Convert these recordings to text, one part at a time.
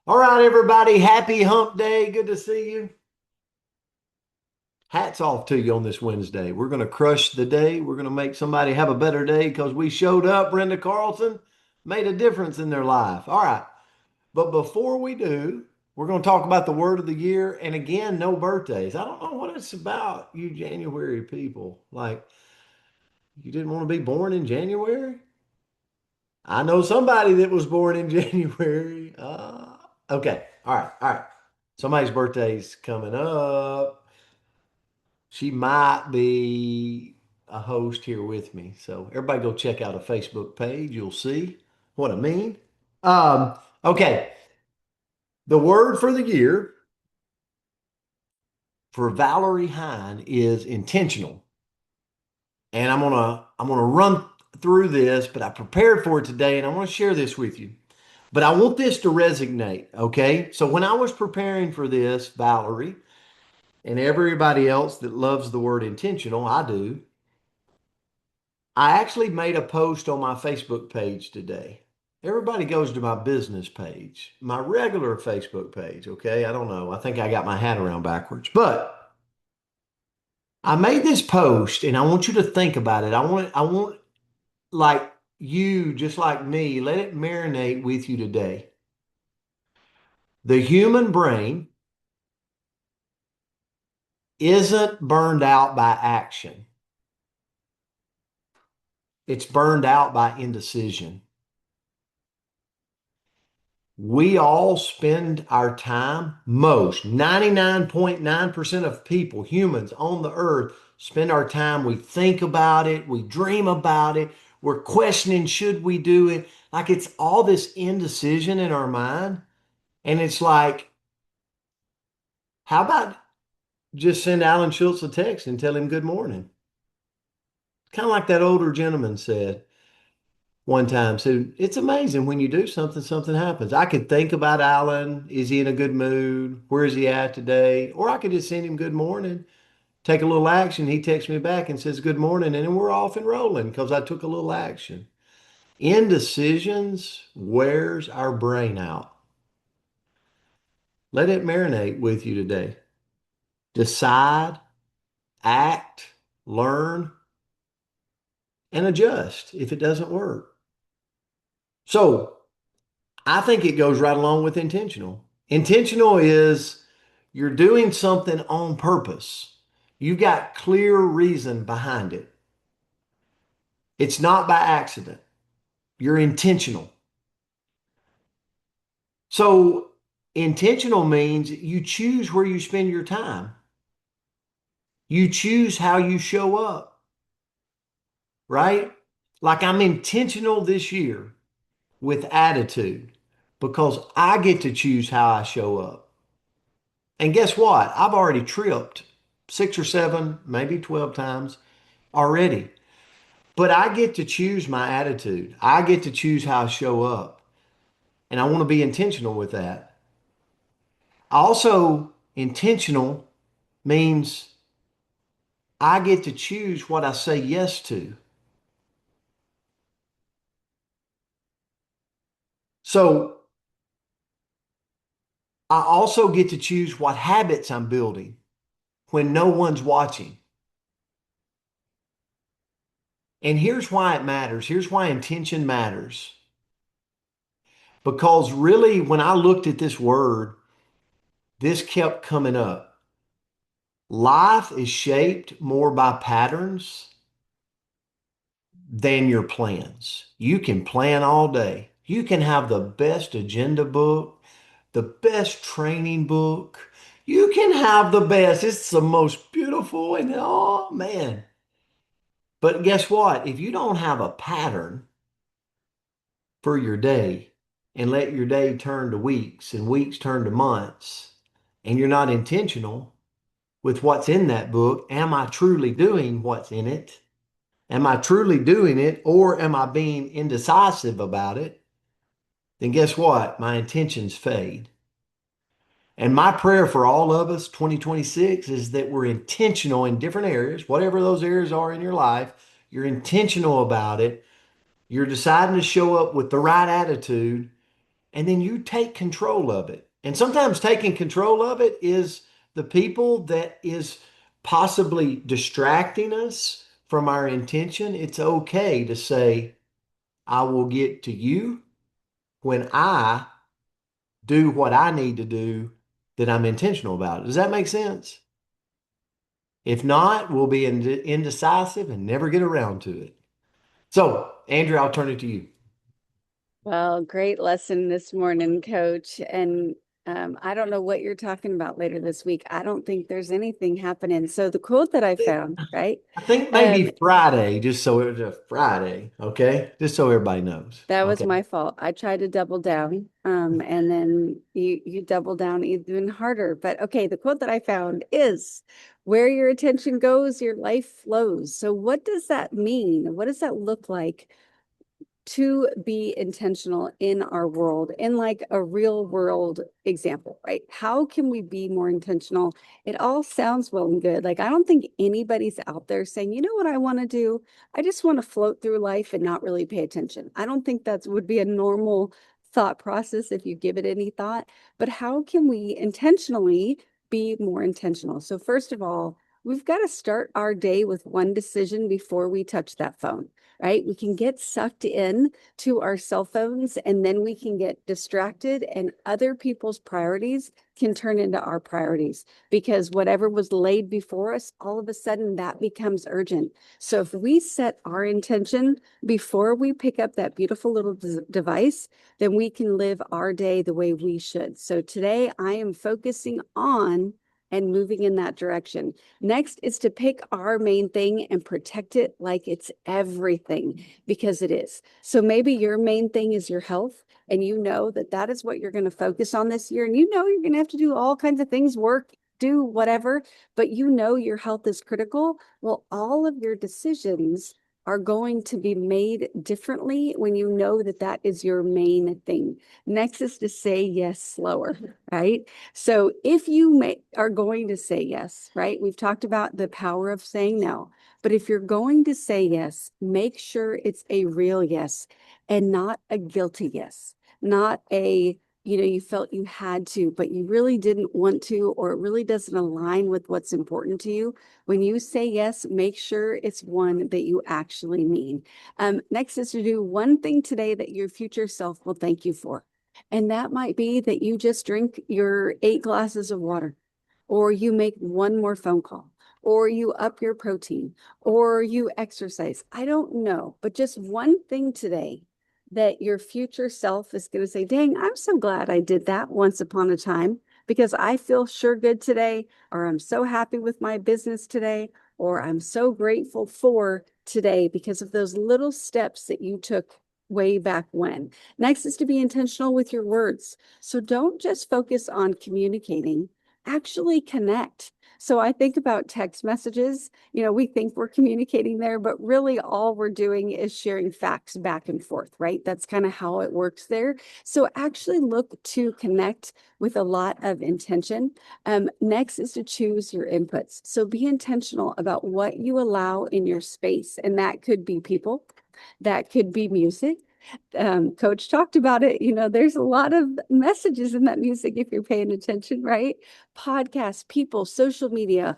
All right, everybody. Happy hump day. Good to see you. Hats off to you on this Wednesday. We're going to crush the day. We're going to make somebody have a better day because we showed up. Brenda Carlson made a difference in their life. All right. But before we do, we're going to talk about the word of the year. And again, no birthdays. I don't know what it's about, you January people. Like, you didn't want to be born in January? I know somebody that was born in January. Okay. All right. All right. Somebody's birthday's coming up. She might be a host here with me. So everybody go check out a Facebook page. You'll see what I mean. Okay. The word for the year for Valerie Hine is intentional. And I'm gonna run through this, but I prepared for it today and I want to share this with you. But I want this to resonate, okay? So when I was preparing for this, Valerie, and everybody else that loves the word intentional, I do, I actually made a post on my Facebook page today. Everybody goes to my business page, my regular Facebook page, okay? I don't know. I think I got my hat around backwards. But I made this post and I want you to think about it. I want like you, just like me, let it marinate with you today. The human brain isn't burned out by action. It's burned out by indecision. We all spend our time, most 99.9% of people, humans on the earth, spend our time. We think about it, we dream about it, we're questioning, should we do it? Like it's all this indecision in our mind. And it's like, how about just send Alan Schultz a text and tell him good morning? Kind of like that older gentleman said one time. So it's amazing when you do something, something happens. I could think about Alan. Is he in a good mood? Where is he at today? Or I could just send him good morning, take a little action. He texts me back and says good morning, and then we're off and rolling because I took a little action. Indecisions wears our brain out. Let it marinate with you today. Decide, act, learn, and adjust if it doesn't work. So I think it goes right along with intentional. Intentional is you're doing something on purpose. You've got clear reason behind it. It's not by accident. You're intentional. So intentional means you choose where you spend your time. You choose how you show up, right? Like I'm intentional this year with attitude because I get to choose how I show up. And guess what? I've already tripped 6 or 7, maybe 12 times already. But I get to choose my attitude. I get to choose how I show up. And I want to be intentional with that. Also, intentional means I get to choose what I say yes to. So I also get to choose what habits I'm building when no one's watching. And here's why it matters. Here's why intention matters. Because really, when I looked at this word, this kept coming up. Life is shaped more by patterns than your plans. You can plan all day. You can have the best agenda book, the best training book. You can have the best. It's the most beautiful and oh man. But guess what? If you don't have a pattern for your day and let your day turn to weeks and weeks turn to months, and you're not intentional with what's in that book, am I truly doing what's in it? Am I truly doing it or am I being indecisive about it? Then guess what? My intentions fade. And my prayer for all of us 2026 is that we're intentional in different areas, whatever those areas are in your life, you're intentional about it. You're deciding to show up with the right attitude and then you take control of it. And sometimes taking control of it is the people that is possibly distracting us from our intention. It's okay to say, I will get to you when I do what I need to do that I'm intentional about. Does that make sense? If not, we'll be indecisive and never get around to it. So, Andrew, I'll turn it to you. Well, great lesson this morning, Coach. And I don't know what you're talking about later this week. I don't think there's anything happening. So the quote that I found, right? I think Um, maybe Friday, just so it's a Friday, okay? Just so everybody knows. that was Okay. my fault. I tried to double down, and then you double down even harder. But okay, the quote that I found is, "Where your attention goes, your life flows." So what does that mean? What does that look like to be intentional in our world, in like a real world example, right? How can we be more intentional? It all sounds well and good. Like, I don't think anybody's out there saying, you know what I want to do? I just want to float through life and not really pay attention. I don't think that would be a normal thought process if you give it any thought. But how can we intentionally be more intentional? So, first of all, we've got to start our day with one decision before we touch that phone, right? We can get sucked in to our cell phones and then we can get distracted, and other people's priorities can turn into our priorities because whatever was laid before us, all of a sudden that becomes urgent. So if we set our intention before we pick up that beautiful little device, then we can live our day the way we should. So today I am focusing on and moving in that direction. Next is to pick our main thing and protect it like it's everything, because it is. So maybe your main thing is your health, and you know that that is what you're going to focus on this year. And you know you're going to have to do all kinds of things, work, do whatever, but you know your health is critical. Well, all of your decisions are going to be made differently when you know that that is your main thing. Next is to say yes slower, right? So if you are going to say yes, right? We've talked about the power of saying no, but if you're going to say yes, make sure it's a real yes and not a guilty yes, not a, you felt you had to, but you really didn't want to, or it really doesn't align with what's important to you. When you say yes, make sure it's one that you actually mean. Next is to do one thing today that your future self will thank you for. And that might be that you just drink your 8 glasses of water, or you make one more phone call, or you up your protein, or you exercise. I don't know, but just one thing today that your future self is going to say, dang, I'm so glad I did that once upon a time because I feel sure good today, or I'm so happy with my business today, or I'm so grateful for today because of those little steps that you took way back when. Next is to be intentional with your words. So don't just focus on communicating, actually connect. So I think about text messages. We think we're communicating there, but really all we're doing is sharing facts back and forth, right? That's kind of how it works there. So actually look to connect with a lot of intention. Next is to choose your inputs. So be intentional about what you allow in your space. And that could be people, that could be music. Coach talked about it. There's a lot of messages in that music if you're paying attention, right? Podcasts, people, social media,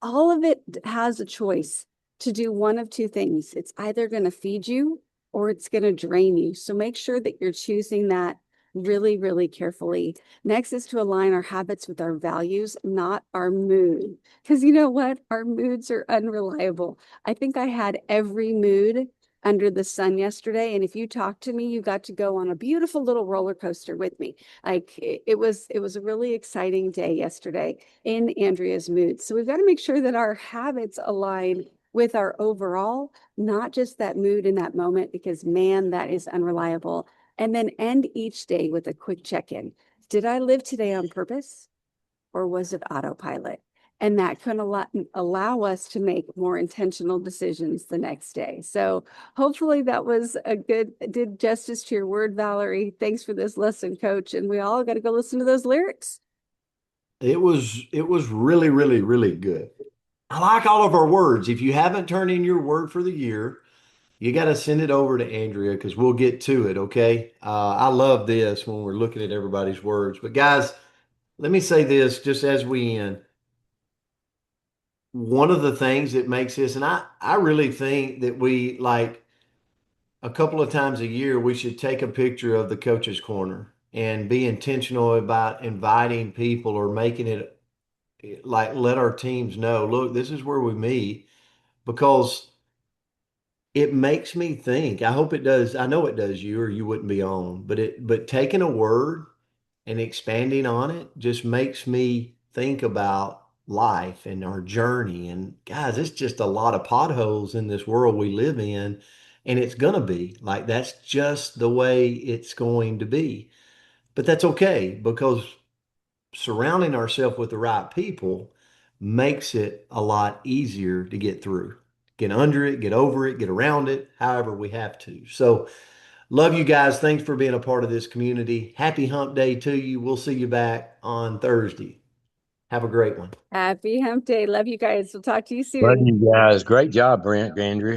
all of it has a choice to do one of two things. It's either going to feed you or it's going to drain you. So make sure that you're choosing that really, really carefully. Next is to align our habits with our values, not our mood. Because you know what? Our moods are unreliable. I think I had every mood under the sun yesterday. And if you talked to me, you got to go on a beautiful little roller coaster with me. Like it was a really exciting day yesterday in Andrea's mood. So we've got to make sure that our habits align with our overall, not just that mood in that moment, because man, that is unreliable. And then end each day with a quick check-in. Did I live today on purpose, or was it autopilot? And that can allow us to make more intentional decisions the next day. So hopefully that was did justice to your word, Valerie. Thanks for this lesson, Coach. And we all got to go listen to those lyrics. It was really, really, really good. I like all of our words. If you haven't turned in your word for the year, You got to send it over to Andrea because we'll get to it, okay? I love this when we're looking at everybody's words. But guys, let me say this just as we end. One of the things that makes this, and I really think that we like a couple of times a year, we should take a picture of the coach's corner and be intentional about inviting people or making it like let our teams know, look, this is where we meet because it makes me think. I hope it does. I know it does you, or you wouldn't be on. But taking a word and expanding on it just makes me think about life and our journey. And guys, it's just a lot of potholes in this world we live in, and it's gonna be like that's just the way it's going to be. But that's okay because surrounding ourselves with the right people makes it a lot easier to get through, get under it, get over it, get around it, however we have to. So, love you guys. Thanks for being a part of this community. Happy hump day to you. We'll see you back on Thursday. Have a great one. Happy hump day. Love you guys. We'll talk to you Love soon. you guys. Great job, Brent, Andrea.